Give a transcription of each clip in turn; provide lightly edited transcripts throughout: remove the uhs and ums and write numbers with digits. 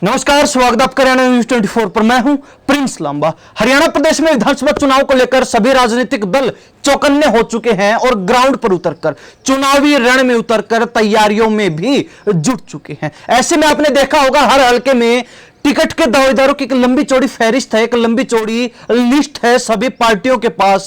नमस्कार, स्वागत आपका हरियाणा न्यूज 24 पर। मैं हूं प्रिंस लांबा। हरियाणा प्रदेश में विधानसभा चुनाव को लेकर सभी राजनीतिक दल चौकन्ने हो चुके हैं और ग्राउंड पर उतरकर चुनावी रण में उतरकर तैयारियों में भी जुट चुके हैं। ऐसे में आपने देखा होगा हर हलके में टिकट के दावेदारों की एक लंबी चौड़ी फहरिस्त है, एक लंबी चौड़ी लिस्ट है। सभी पार्टियों के पास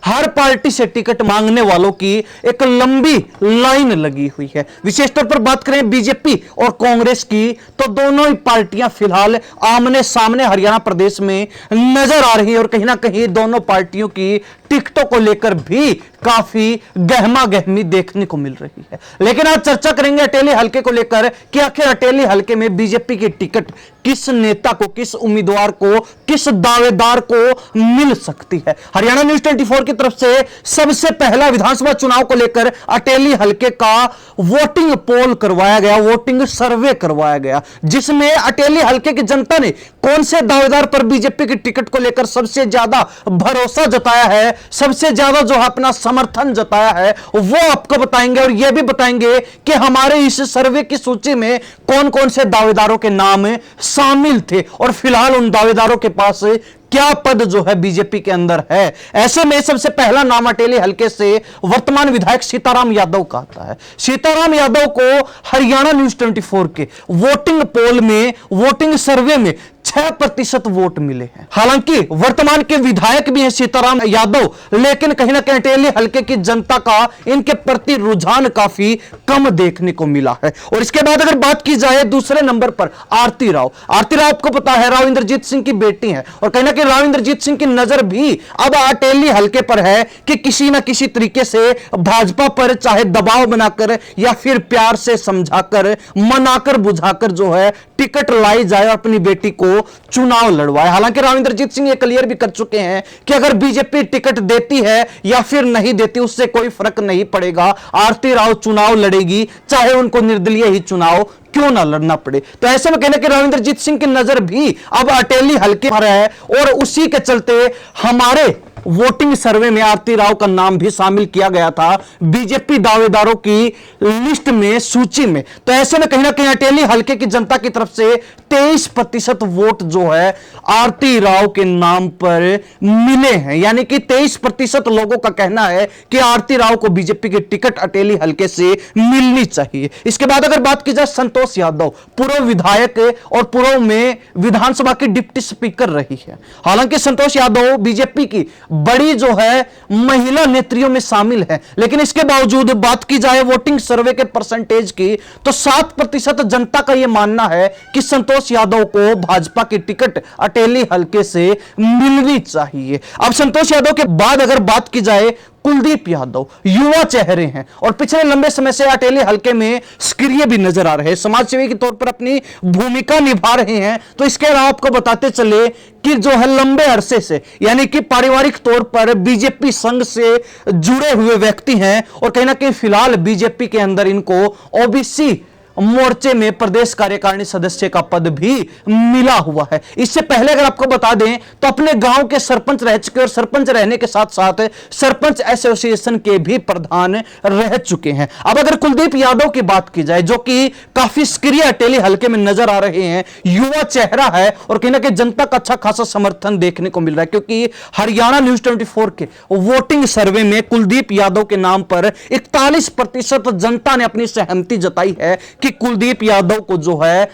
हर पार्टी से टिकट मांगने वालों की एक लंबी लाइन लगी हुई है। विशेष तौर पर बात करें बीजेपी और कांग्रेस की, तो दोनों ही पार्टियां फिलहाल आमने सामने हरियाणा प्रदेश में नजर आ रही है और कहीं ना कहीं दोनों पार्टियों की टिकटों को लेकर भी काफी गहमा गहमी देखने को मिल रही है। लेकिन आज चर्चा करेंगे अटेली हलके को लेकर कि आखिर अटेली हलके में बीजेपी की टिकट किस नेता को, किस उम्मीदवार को, किस दावेदार को मिल सकती है। हरियाणा न्यूज 24 की तरफ से सबसे पहला विधानसभा चुनाव को लेकर अटेली हलके का वोटिंग पोल करवाया गया, वोटिंग सर्वे करवाया गया, जिसमें अटेली हलके की जनता ने कौन से दावेदार पर बीजेपी की टिकट को लेकर सबसे ज्यादा भरोसा जताया है, सबसे ज्यादा जो है अपना समर्थन जताया है, वो आपको बताएंगे। और यह भी बताएंगे कि हमारे इस सर्वे की सूची में कौन कौन से दावेदारों के नाम शामिल थे और फिलहाल उन दावेदारों के पास क्या पद जो है बीजेपी के अंदर है। ऐसे में सबसे पहला नाम अटेली हलके से वर्तमान विधायक सीताराम यादव का आता है। सीताराम यादव को हरियाणा न्यूज 24 के वोटिंग पोल में, वोटिंग सर्वे में 6% वोट मिले हैं। हालांकि वर्तमान के विधायक भी हैं सीताराम यादव, लेकिन कहीं ना कहीं अटेली हलके की जनता का इनके प्रति रुझान काफी कम देखने को मिला है। और इसके बाद अगर बात की जाए दूसरे नंबर पर आरती राव। आरती राव आपको पता है राव इंद्रजीत सिंह की बेटी है और कहीं ना कहीं राव इंद्रजीत सिंह की नजर भी अब अटेली हलके पर है कि किसी ना किसी तरीके से भाजपा पर चाहे दबाव बनाकर या फिर प्यार से समझाकर, मनाकर बुझाकर जो है टिकट लाई जाए और अपनी बेटी को चुनाव लड़वाए। हालांकि राव इंद्रजीत सिंह ये क्लियर भी कर चुके हैं कि अगर बीजेपी टिकट देती है या फिर नहीं देती उससे कोई फर्क नहीं पड़ेगा, आरती राव चुनाव लड़ेगी, चाहे उनको निर्दलीय ही चुनाव क्यों ना लड़ना पड़े। तो ऐसे में कहने कि राव इंद्रजीत सिंह की नजर भी अब अटेली हलके पर है और उसी के चलते हमारे वोटिंग सर्वे में आरती राव का नाम भी शामिल किया गया था बीजेपी दावेदारों की लिस्ट में, सूची में। तो ऐसे में कहीं ना कहीं अटेली हलके की जनता की तरफ से 23% वोट जो है आरती राव के नाम पर मिले हैं। यानी कि 23% लोगों का कहना है कि आरती राव को बीजेपी की टिकट अटेली हलके से मिलनी चाहिए। इसके बाद अगर बात की जाए संतोष यादव, पूर्व विधायक और पूर्व में विधानसभा की डिप्टी स्पीकर रही है। हालांकि संतोष यादव बीजेपी की बड़ी जो है महिला नेत्रियों में शामिल है, लेकिन इसके बावजूद बात की जाए वोटिंग सर्वे के परसेंटेज की तो 7% जनता का यह मानना है कि संतोष यादव को भाजपा की टिकट अटेली हलके से मिलनी चाहिए। अब संतोष यादव के बाद अगर बात की जाए कुलदीप यादव, युवा चेहरे हैं और पिछले लंबे समय से अटेली हलके में सक्रिय भी नजर आ रहे हैं, समाजसेवी के तौर पर अपनी भूमिका निभा रहे हैं। तो इसके अलावा आपको बताते चले कि जो है लंबे अरसे से यानी कि पारिवारिक तौर पर बीजेपी संघ से जुड़े हुए व्यक्ति हैं और कहीं ना कहीं फिलहाल बीजेपी के अंदर इनको ओबीसी मोर्चे में प्रदेश कार्यकारिणी सदस्य का पद भी मिला हुआ है। इससे पहले अगर आपको बता दें तो अपने गांव के सरपंच रह चुके और सरपंच रहने के साथ साथ सरपंच एसोसिएशन के भी प्रधान रह चुके हैं। अब अगर कुलदीप यादव की बात की जाए जो कि काफी सक्रिय अटेली हलके में नजर आ रहे हैं, युवा चेहरा है और कहीं ना कहीं जनता का अच्छा खासा समर्थन देखने को मिल रहा है, क्योंकि हरियाणा न्यूज 24 के वोटिंग सर्वे में कुलदीप यादव के नाम पर 41% जनता ने अपनी सहमति जताई है कि कुलदीप यादव को जो है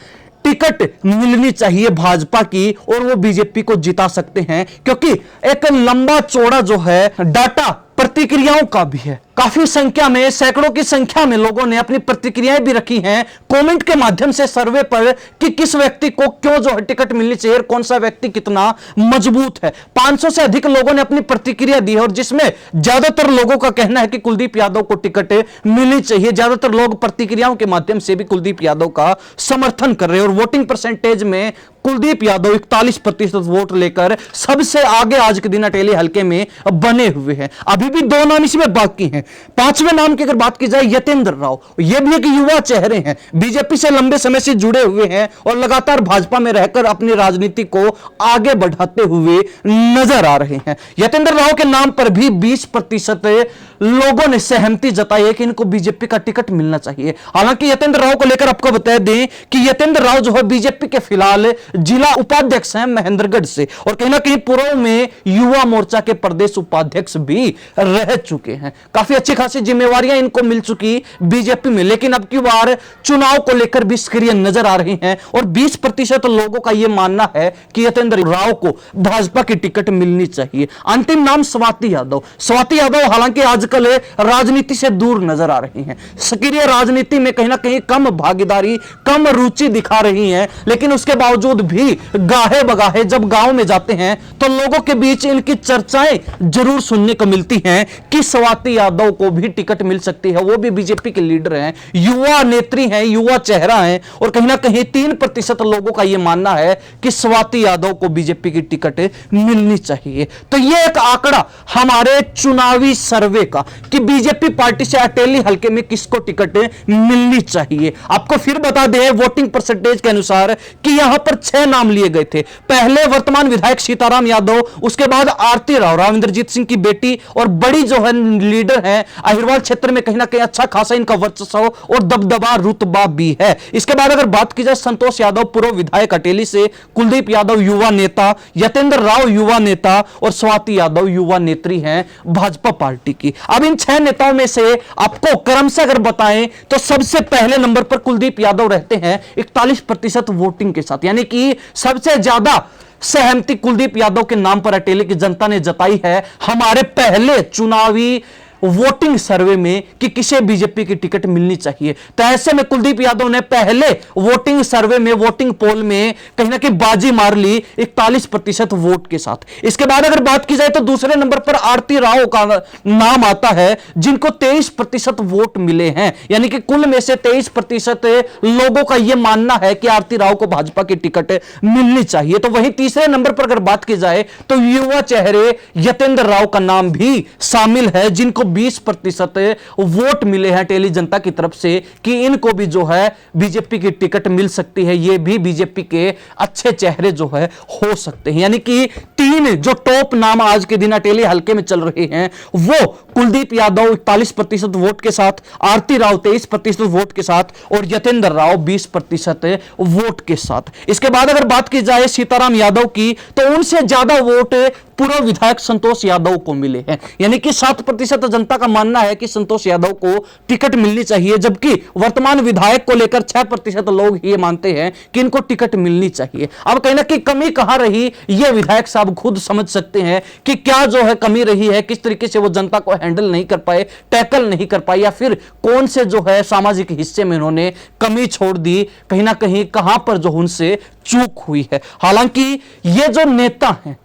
टिकट मिलनी चाहिए भाजपा की और वो बीजेपी को जिता सकते हैं, क्योंकि एक लंबा चौड़ा जो है डाटा प्रतिक्रियाओं का भी है। काफी संख्या में, सैकड़ों की संख्या में लोगों ने अपनी प्रतिक्रियाएं भी रखी हैं कमेंट के माध्यम से सर्वे पर कि किस व्यक्ति को क्यों जो है टिकट मिलनी चाहिए और कौन सा व्यक्ति कितना मजबूत है। 500 से अधिक लोगों ने अपनी प्रतिक्रिया दी है और जिसमें ज्यादातर लोगों का कहना है कि कुलदीप यादव को टिकट मिलनी चाहिए। ज्यादातर लोग प्रतिक्रियाओं के माध्यम से भी कुलदीप यादव का समर्थन कर रहे हैं और वोटिंग परसेंटेज में कुलदीप यादव 41% वोट लेकर सबसे आगे आज के दिन अटेली हलके में बने हुए हैं। अभी भी दो नाम इसी में बाकी हैं। पांचवें नाम की अगर बात की जाए यतेंद्र राव, ये भी एक युवा चेहरे हैं, बीजेपी से लंबे समय से जुड़े हुए हैं और लगातार भाजपा में रहकर अपनी राजनीति को आगे बढ़ाते हुए नजर आ रहे हैं। यतेंद्र राव के नाम पर भी 20% लोगों ने सहमति जताई है कि इनको बीजेपी का टिकट मिलना चाहिए। हालांकि यतेंद्र राव को लेकर आपको बता दें कि यतेंद्र राव जो है बीजेपी के फिलहाल जिला उपाध्यक्ष हैं महेंद्रगढ़ से, और कहीं ना कहीं पूर्व में युवा मोर्चा के प्रदेश उपाध्यक्ष भी रह चुके हैं। काफी अच्छी खासी जिम्मेवारियां इनको मिल चुकी बीजेपी में, लेकिन अब की बार चुनाव को लेकर भी सक्रिय नजर आ रहे हैं और 20% लोगों का यह मानना है कि यतेंद्र राव को भाजपा की टिकट मिलनी चाहिए। अंतिम नाम स्वाति यादव। स्वाति यादव हालांकि आजकल राजनीति से दूर नजर आ रही हैं, सक्रिय राजनीति में कहीं ना कहीं कम भागीदारी, कम रुचि दिखा रही हैं, लेकिन उसके बावजूद भी गाहे बगाहे जब गांव में जाते हैं तो लोगों के बीच इनकी चर्चाएं जरूर सुनने को मिलती हैं कि स्वाति यादव को भी टिकट मिल सकती है। वो भी बीजेपी के लीडर हैं, युवा नेत्री हैं, युवा चेहरा हैं, और कहीं ना कहीं 3% लोगों का यह मानना है कि स्वाति यादव को बीजेपी की टिकट मिलनी चाहिए। तो यह एक आंकड़ा हमारे चुनावी सर्वे का कि बीजेपी पार्टी से अटेली हल्के में किसको टिकट मिलनी चाहिए। आपको फिर बता दें वोटिंग परसेंटेज के अनुसार कि यहां पर 6 नाम लिए गए थे। पहले वर्तमान विधायक सीताराम यादव, उसके बाद आरती राव, राविंद्रजीत सिंह की बेटी और बड़ी जो है लीडर है, अहिरवाल क्षेत्र में कहीं ना कहीं अच्छा खासा इनका वर्चस्व और दबदबा रुतबा भी है। इसके बाद अगर बात की जाए संतोष यादव पूर्व विधायक अटेली से, कुलदीप यादव युवा नेता, यतेंद्र राव युवा नेता और स्वाति यादव युवा नेत्री हैं भाजपा पार्टी की। अब इन 6 नेताओं में से आपको क्रम से अगर बताएं तो सबसे पहले नंबर पर कुलदीप यादव रहते हैं 41% वोटिंग के साथ, यानी कि सबसे ज्यादा सहमति कुलदीप यादव के नाम पर अटेली की जनता ने जताई है हमारे पहले चुनावी वोटिंग सर्वे में कि किसे बीजेपी की टिकट मिलनी चाहिए। तो ऐसे में कुलदीप यादव ने पहले वोटिंग सर्वे में, वोटिंग पोल में कहीं ना कहीं बाजी मार ली 41% वोट के साथ। इसके बाद अगर बात की जाए तो दूसरे नंबर पर आरती राव का नाम आता है जिनको 23% वोट मिले हैं, यानी कि कुल में से 23% लोगों का यह मानना है कि आरती राव को भाजपा की टिकट मिलनी चाहिए। तो वहीं तीसरे नंबर पर अगर बात की जाए तो युवा चेहरे यतेंद्र राव का नाम भी शामिल है जिनको 20% वोट मिले हैं टेली जनता की तरफ से कि इनको भी जो है बीजेपी की टिकट मिल सकती है। ये भी बीजेपी के अच्छे चेहरे जो है हो सकते हैं, यानी कि 3 जो टॉप नाम आज के दिन अटेली हल्के में चल रहे हैं वो कुलदीप यादव 41% वोट के साथ, आरती राव 23% वोट के साथ और यतेंद्र राव 20% वोट के साथ। इसके बाद अगर बात की जाए सीताराम यादव की तो उनसे ज्यादा वोट पूर्व विधायक संतोष यादव को मिले हैं, यानी कि 7% जनता का मानना है कि संतोष यादव को टिकट मिलनी चाहिए, जबकि वर्तमान विधायक को लेकर 6% लोग ये मानते हैं कि इनको टिकट मिलनी चाहिए। अब कहीं ना कहीं कमी कहां रही ये विधायक साहब खुद समझ सकते हैं कि क्या जो है कमी रही है, किस तरीके से वो जनता को हैंडल नहीं कर पाए, टैकल नहीं कर पाए, या फिर कौन से जो है सामाजिक हिस्से में इन्होंने कमी छोड़ दी, कहीं ना कहीं कहां पर जो उनसे चूक हुई है। हालांकि ये जो नेता हैं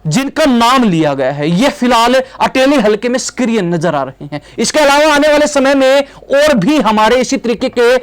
जिनका नाम लिया गया है ये फिलहाल अटेली हल्के में सक्रिय नजर आ रहे हैं। इसके अलावा आने वाले समय में और भी हमारे इसी तरीके के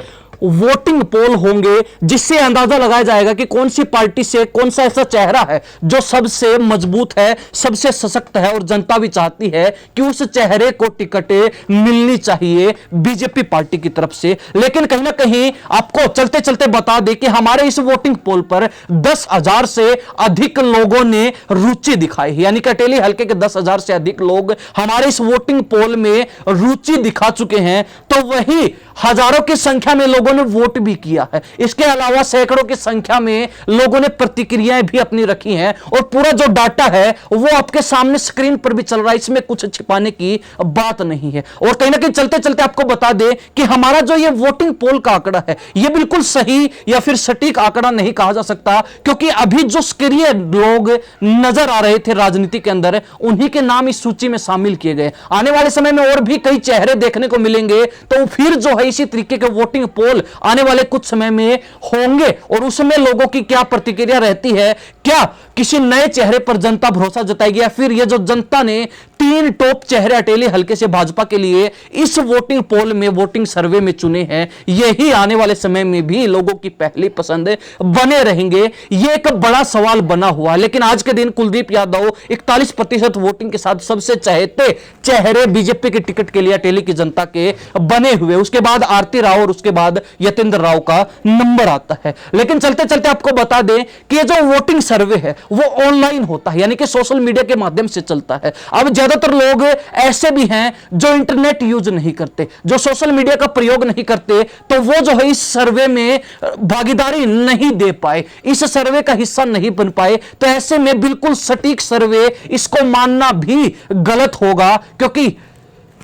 वोटिंग पोल होंगे जिससे अंदाजा लगाया जाएगा कि कौन सी पार्टी से कौन सा ऐसा चेहरा है जो सबसे मजबूत है, सबसे सशक्त है और जनता भी चाहती है कि उस चेहरे को टिकट मिलनी चाहिए बीजेपी पार्टी की तरफ से। लेकिन कहीं ना कहीं आपको चलते चलते बता दें कि हमारे इस वोटिंग पोल पर 10,000 से अधिक लोगों ने रुचि दिखाई है, यानी कि अटेली हल्के के 10,000 से अधिक लोग हमारे इस वोटिंग पोल में रुचि दिखा चुके हैं। तो वही हजारों की संख्या में लोगों ने वोट भी किया है। इसके अलावा सैकड़ों की संख्या में लोगों ने प्रतिक्रियाएं भी अपनी रखी हैं और पूरा जो डाटा है वो आपके सामने स्क्रीन पर भी चल रहा है, इसमें कुछ छिपाने की बात नहीं है। और कहीं ना कहीं चलते चलते आपको बता दें कि हमारा जो ये वोटिंग पोल का आंकड़ा है ये बिल्कुल सही या फिर सटीक आंकड़ा नहीं कहा जा सकता, क्योंकि अभी जो सक्रिय लोग नजर आ रहे थे राजनीति के अंदर उन्हीं के नाम इस सूची में शामिल किए गए। आने वाले समय में और भी कई चेहरे देखने को मिलेंगे, तो फिर जो है इसी तरीके के वोटिंग पोल फाइनल आने वाले कुछ समय में होंगे और उसमें लोगों की क्या प्रतिक्रिया रहती है, क्या किसी नए चेहरे पर जनता भरोसा जताएगी या फिर ये जो जनता ने 3 टॉप चेहरे अटेली हल्के से भाजपा के लिए इस वोटिंग पोल में, वोटिंग सर्वे में चुने हैं, यही आने वाले समय में भी लोगों की पहली पसंद बने रहेंगे। यह एक बड़ा सवाल बना हुआ है। लेकिन आज के दिन कुलदीप यादव 41% वोटिंग के साथ सबसे चहेते चेहरे बीजेपी के टिकट के लिए अटेली की जनता के बने हुए। उसके बाद आरती राव और उसके बाद यतेंद्र राव का नंबर आता है। लेकिन चलते चलते आपको बता दें कि ये जो वोटिंग सर्वे है वो ऑनलाइन होता है, यानी कि सोशल मीडिया के माध्यम से चलता है। अब ज्यादातर लोग ऐसे भी हैं जो इंटरनेट यूज नहीं करते, जो सोशल मीडिया का प्रयोग नहीं करते, तो वो जो है इस सर्वे में भागीदारी नहीं दे पाए, इस सर्वे का हिस्सा नहीं बन पाए। तो ऐसे में बिल्कुल सटीक सर्वे इसको मानना भी गलत होगा, क्योंकि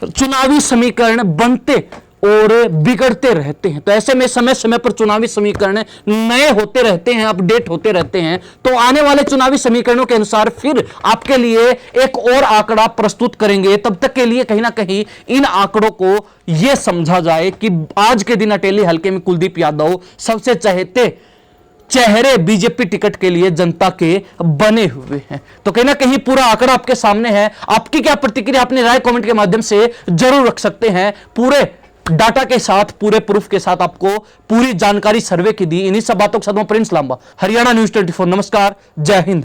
चुनावी समीकरण बनते और बिगड़ते रहते हैं। तो ऐसे में समय समय पर चुनावी समीकरण नए होते रहते हैं, अपडेट होते रहते हैं। तो आने वाले चुनावी समीकरणों के अनुसार फिर आपके लिए एक और आंकड़ा प्रस्तुत करेंगे। तब तक के लिए कहीं ना कहीं इन आंकड़ों को यह समझा जाए कि आज के दिन अटेली हल्के में कुलदीप यादव सबसे चहेते चेहरे बीजेपी टिकट के लिए जनता के बने हुए हैं। तो कहीं ना कहीं पूरा आंकड़ा आपके सामने है। आपकी क्या प्रतिक्रिया, अपनी राय कमेंट के माध्यम से जरूर रख सकते हैं। पूरे डाटा के साथ, पूरे प्रूफ के साथ आपको पूरी जानकारी सर्वे की दी। इन्हीं सब बातों के साथ मैं प्रिंस लांबा, हरियाणा न्यूज 24। नमस्कार, जय हिंद।